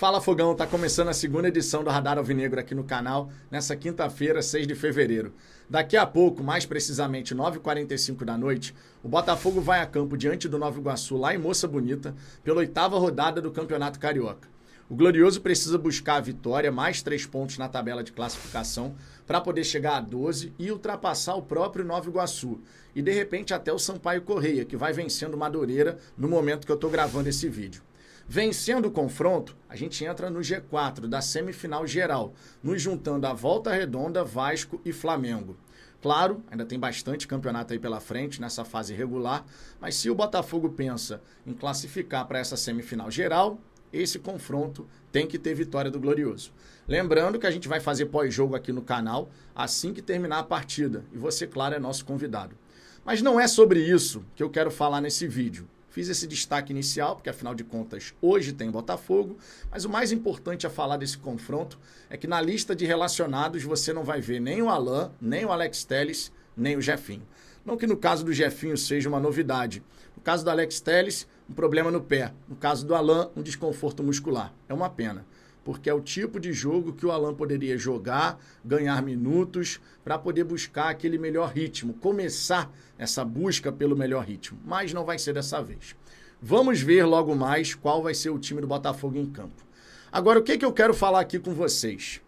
Fala Fogão, tá começando a segunda edição do Radar Alvinegro aqui no canal, nessa quinta-feira, 6 de fevereiro. Daqui a pouco, mais precisamente 9h45 da noite, o Botafogo vai a campo diante do Nova Iguaçu, lá em Moça Bonita, pela 8ª rodada do Campeonato Carioca. O Glorioso precisa buscar a vitória, mais 3 pontos na tabela de classificação, para poder chegar a 12 e ultrapassar o próprio Nova Iguaçu. E de repente até o Sampaio Corrêa, que vai vencendo o Madureira no momento que eu estou gravando esse vídeo. Vencendo o confronto, a gente entra no G4 da semifinal geral, nos juntando a Volta Redonda, Vasco e Flamengo. Claro, ainda tem bastante campeonato aí pela frente nessa fase regular, mas se o Botafogo pensa em classificar para essa semifinal geral, esse confronto tem que ter vitória do Glorioso. Lembrando que a gente vai fazer pós-jogo aqui no canal assim que terminar a partida, e você, claro, é nosso convidado. Mas não é sobre isso que eu quero falar nesse vídeo. Fiz esse destaque inicial, porque afinal de contas hoje tem Botafogo, mas o mais importante a falar desse confronto é que na lista de relacionados você não vai ver nem o Alan, nem o Alex Telles, nem o Jefinho. Não que no caso do Jefinho seja uma novidade. No caso do Alex Telles, um problema no pé. No caso do Alan, um desconforto muscular. É uma pena, porque é o tipo de jogo que o Alan poderia jogar, ganhar minutos, para poder buscar aquele melhor ritmo, começar essa busca pelo melhor ritmo, mas não vai ser dessa vez. Vamos ver logo mais qual vai ser o time do Botafogo em campo. Agora, o que eu quero falar aqui com vocês?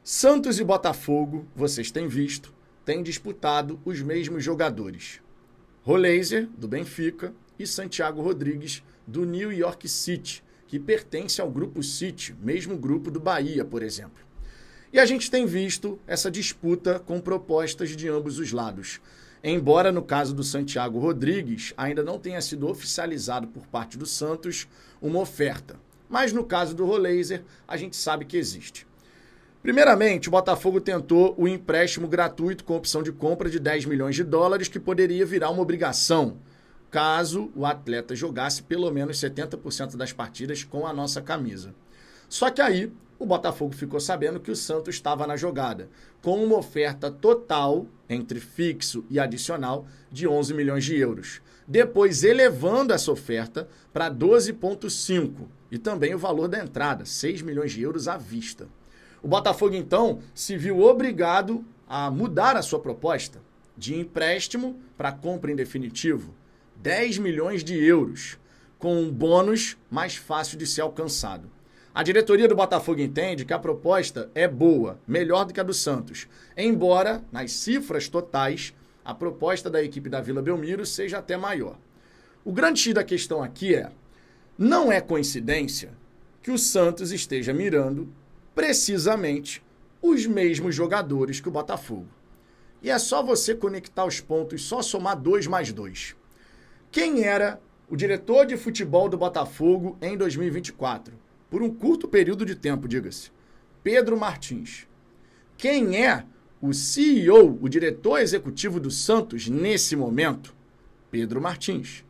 Santos e Botafogo, vocês têm visto, têm disputado os mesmos jogadores. Roleiser, do Benfica, e Santiago Rodrigues, do New York City, que pertence ao Grupo City, mesmo grupo do Bahia, por exemplo. E a gente tem visto essa disputa com propostas de ambos os lados. Embora no caso do Santiago Rodrigues ainda não tenha sido oficializado por parte do Santos uma oferta. Mas no caso do Roleiser, a gente sabe que existe. Primeiramente, o Botafogo tentou o empréstimo gratuito com opção de compra de 10 milhões de dólares, que poderia virar uma obrigação, caso o atleta jogasse pelo menos 70% das partidas com a nossa camisa. Só que aí, o Botafogo ficou sabendo que o Santos estava na jogada, com uma oferta total, entre fixo e adicional, de 11 milhões de euros. Depois elevando essa oferta para 12,5 e também o valor da entrada, 6 milhões de euros à vista. O Botafogo, então, se viu obrigado a mudar a sua proposta de empréstimo para compra em definitivo, 10 milhões de euros, com um bônus mais fácil de ser alcançado. A diretoria do Botafogo entende que a proposta é boa, melhor do que a do Santos, embora, nas cifras totais, a proposta da equipe da Vila Belmiro seja até maior. O grande X da questão aqui não é coincidência que o Santos esteja mirando precisamente os mesmos jogadores que o Botafogo. E é só você conectar os pontos, só somar 2 mais 2. Quem era o diretor de futebol do Botafogo em 2024? Por um curto período de tempo, diga-se. Pedro Martins. Quem é o CEO, o diretor executivo do Santos nesse momento? Pedro Martins.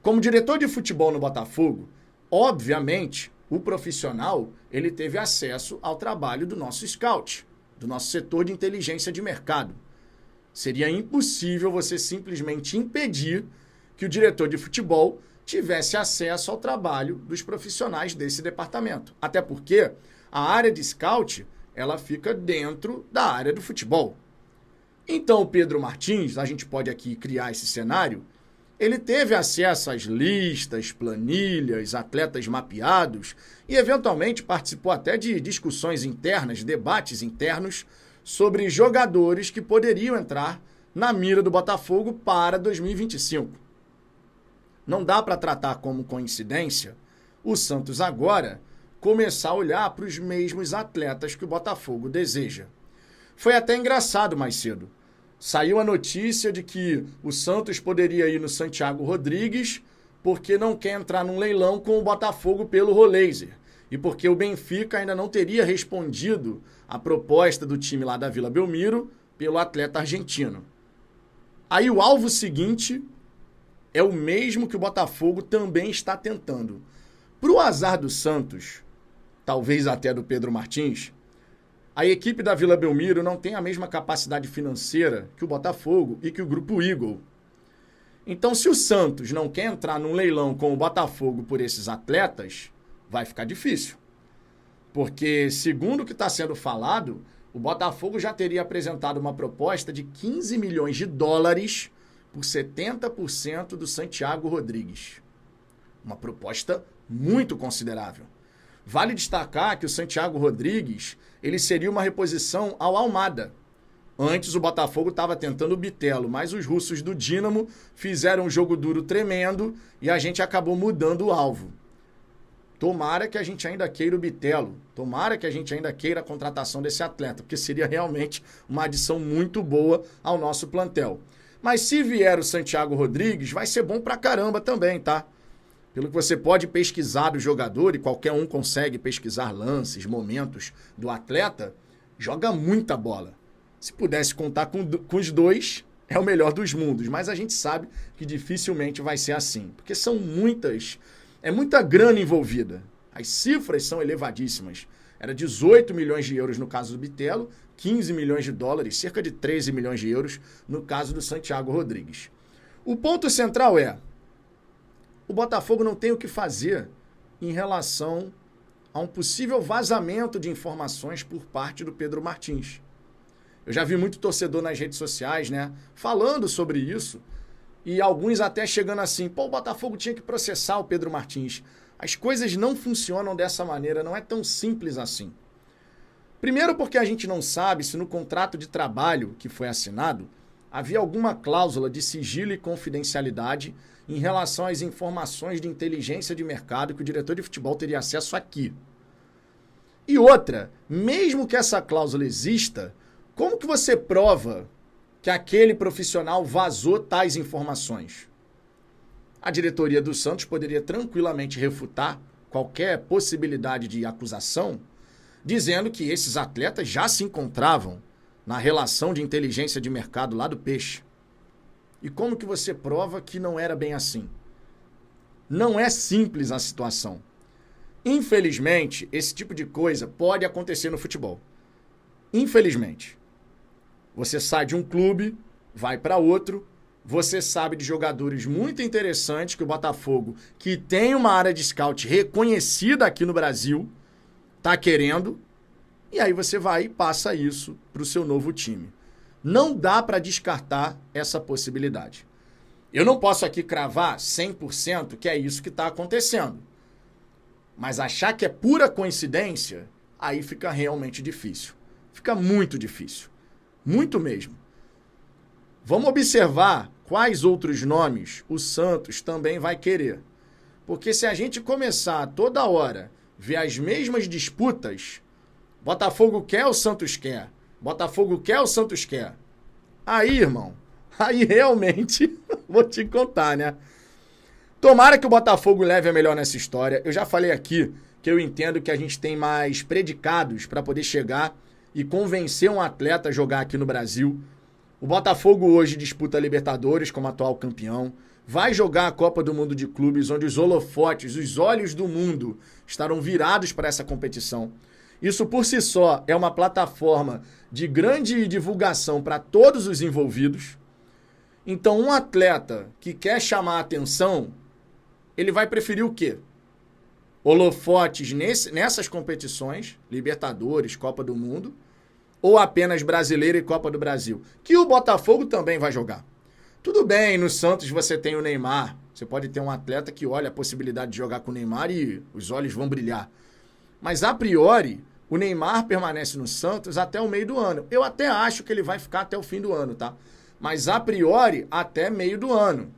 Como diretor de futebol no Botafogo, obviamente, o profissional ele teve acesso ao trabalho do nosso scout, do nosso setor de inteligência de mercado. Seria impossível você simplesmente impedir que o diretor de futebol tivesse acesso ao trabalho dos profissionais desse departamento. Até porque a área de scout, ela fica dentro da área do futebol. Então o Pedro Martins, a gente pode aqui criar esse cenário, ele teve acesso às listas, planilhas, atletas mapeados e eventualmente participou até de discussões internas, debates internos sobre jogadores que poderiam entrar na mira do Botafogo para 2025. Não dá para tratar como coincidência o Santos agora começar a olhar para os mesmos atletas que o Botafogo deseja. Foi até engraçado mais cedo. Saiu a notícia de que o Santos poderia ir no Santiago Rodrigues porque não quer entrar num leilão com o Botafogo pelo Roleiser e porque o Benfica ainda não teria respondido à proposta do time lá da Vila Belmiro pelo atleta argentino. Aí o alvo seguinte é o mesmo que o Botafogo também está tentando. Para o azar do Santos, talvez até do Pedro Martins, a equipe da Vila Belmiro não tem a mesma capacidade financeira que o Botafogo e que o Grupo Eagle. Então, se o Santos não quer entrar num leilão com o Botafogo por esses atletas, vai ficar difícil. Porque, segundo o que está sendo falado, o Botafogo já teria apresentado uma proposta de 15 milhões de dólares por 70% do Santiago Rodrigues. Uma proposta muito considerável. Vale destacar que o Santiago Rodrigues, ele seria uma reposição ao Almada. Antes o Botafogo estava tentando o Bitelo, mas os russos do Dínamo fizeram um jogo duro tremendo e a gente acabou mudando o alvo. Tomara que a gente ainda queira o Bitelo, tomara que a gente ainda queira a contratação desse atleta, porque seria realmente uma adição muito boa ao nosso plantel. Mas se vier o Santiago Rodrigues, vai ser bom pra caramba também, tá? Pelo que você pode pesquisar do jogador, e qualquer um consegue pesquisar lances, momentos do atleta, joga muita bola. Se pudesse contar com os dois, é o melhor dos mundos. Mas a gente sabe que dificilmente vai ser assim. Porque é muita grana envolvida. As cifras são elevadíssimas. Era 18 milhões de euros no caso do Bitelo, 15 milhões de dólares, cerca de 13 milhões de euros no caso do Santiago Rodrigues. O ponto central é: o Botafogo não tem o que fazer em relação a um possível vazamento de informações por parte do Pedro Martins. Eu já vi muito torcedor nas redes sociais, né, falando sobre isso, e alguns até chegando assim: pô, o Botafogo tinha que processar o Pedro Martins. As coisas não funcionam dessa maneira, não é tão simples assim. Primeiro porque a gente não sabe se no contrato de trabalho que foi assinado havia alguma cláusula de sigilo e confidencialidade em relação às informações de inteligência de mercado que o diretor de futebol teria acesso aqui. E outra, mesmo que essa cláusula exista, como que você prova que aquele profissional vazou tais informações? A diretoria do Santos poderia tranquilamente refutar qualquer possibilidade de acusação, dizendo que esses atletas já se encontravam na relação de inteligência de mercado lá do Peixe. E como que você prova que não era bem assim? Não é simples a situação. Infelizmente, esse tipo de coisa pode acontecer no futebol. Infelizmente. Você sai de um clube, vai para outro, você sabe de jogadores muito interessantes que o Botafogo, que tem uma área de scout reconhecida aqui no Brasil, tá querendo, e aí você vai e passa isso para o seu novo time. Não dá para descartar essa possibilidade. Eu não posso aqui cravar 100% que é isso que está acontecendo. Mas achar que é pura coincidência, aí fica realmente difícil. Fica muito difícil. Muito mesmo. Vamos observar quais outros nomes o Santos também vai querer. Porque se a gente começar toda hora ver as mesmas disputas, Botafogo quer, o Santos quer. Botafogo quer, o Santos quer. Aí, irmão, aí realmente vou te contar, né? Tomara que o Botafogo leve a melhor nessa história. Eu já falei aqui que eu entendo que a gente tem mais predicados para poder chegar e convencer um atleta a jogar aqui no Brasil. O Botafogo hoje disputa a Libertadores como atual campeão. Vai jogar a Copa do Mundo de Clubes, onde os holofotes, os olhos do mundo estarão virados para essa competição. Isso por si só é uma plataforma de grande divulgação para todos os envolvidos. Então, um atleta que quer chamar a atenção, ele vai preferir o quê? Holofotes nessas competições, Libertadores, Copa do Mundo, ou apenas Brasileiro e Copa do Brasil, que o Botafogo também vai jogar. Tudo bem, no Santos você tem o Neymar, você pode ter um atleta que olha a possibilidade de jogar com o Neymar e os olhos vão brilhar. Mas, a priori, o Neymar permanece no Santos até o meio do ano. Eu até acho que ele vai ficar até o fim do ano, tá? Mas, a priori, até meio do ano.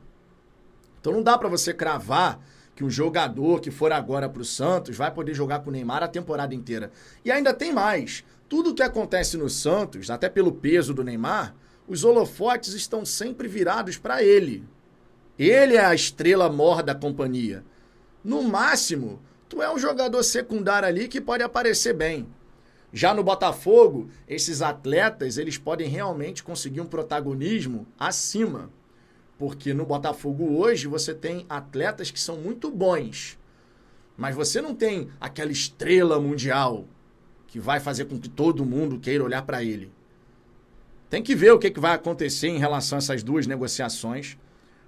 Então, não dá para você cravar que um jogador que for agora para o Santos vai poder jogar com o Neymar a temporada inteira. E ainda tem mais. Tudo o que acontece no Santos, até pelo peso do Neymar, os holofotes estão sempre virados para ele. Ele é a estrela mor da companhia. No máximo, tu é um jogador secundário ali que pode aparecer bem. Já no Botafogo, esses atletas, eles podem realmente conseguir um protagonismo acima. Porque no Botafogo hoje você tem atletas que são muito bons. Mas você não tem aquela estrela mundial que vai fazer com que todo mundo queira olhar para ele. Tem que ver o que vai acontecer em relação a essas duas negociações.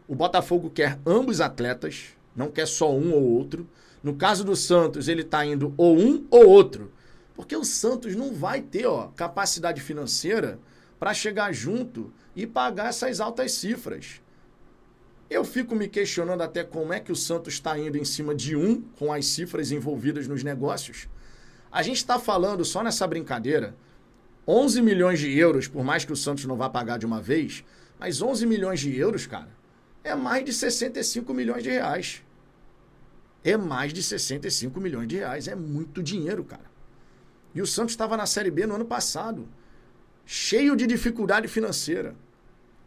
O Botafogo quer ambos atletas, não quer só um ou outro. No caso do Santos, ele está indo ou um ou outro. Porque o Santos não vai ter capacidade financeira para chegar junto e pagar essas altas cifras. Eu fico me questionando até como é que o Santos está indo em cima de com as cifras envolvidas nos negócios. A gente está falando só nessa brincadeira, 11 milhões de euros, por mais que o Santos não vá pagar de uma vez, mas 11 milhões de euros, cara, é mais de 65 milhões de reais. É mais de 65 milhões de reais. É muito dinheiro, cara. E o Santos estava na Série B no ano passado, cheio de dificuldade financeira.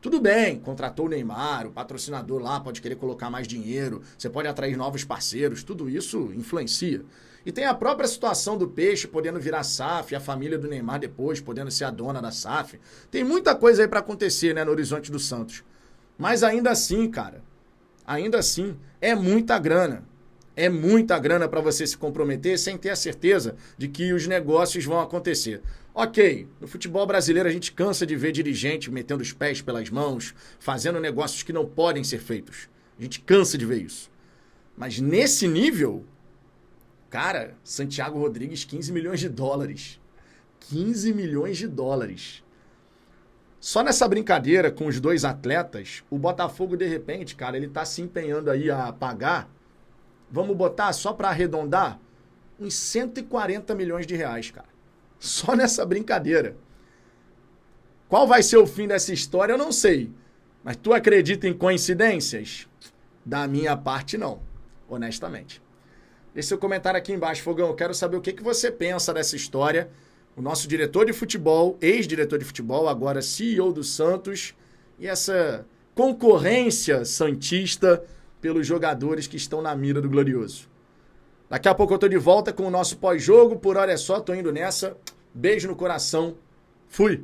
Tudo bem, contratou o Neymar, o patrocinador lá pode querer colocar mais dinheiro, você pode atrair novos parceiros, tudo isso influencia. E tem a própria situação do Peixe podendo virar SAF, a família do Neymar depois podendo ser a dona da SAF. Tem muita coisa aí para acontecer, né, no horizonte do Santos. Mas ainda assim, cara, ainda assim, é muita grana. É muita grana para você se comprometer sem ter a certeza de que os negócios vão acontecer. Ok, no futebol brasileiro a gente cansa de ver dirigente metendo os pés pelas mãos, fazendo negócios que não podem ser feitos. A gente cansa de ver isso. Mas nesse nível, cara, Santiago Rodrigues, 15 milhões de dólares. 15 milhões de dólares. Só nessa brincadeira com os dois atletas, o Botafogo, de repente, cara, ele tá se empenhando aí a pagar, vamos botar, só para arredondar, uns 140 milhões de reais, cara. Só nessa brincadeira. Qual vai ser o fim dessa história, eu não sei. Mas tu acredita em coincidências? Da minha parte, não. Honestamente. Deixe seu comentário aqui embaixo, Fogão. Eu quero saber o que você pensa dessa história. O nosso diretor de futebol, ex-diretor de futebol, agora CEO do Santos, e essa concorrência santista pelos jogadores que estão na mira do Glorioso. Daqui a pouco eu tô de volta com o nosso pós-jogo. Por hora é só, tô indo nessa. Beijo no coração. Fui!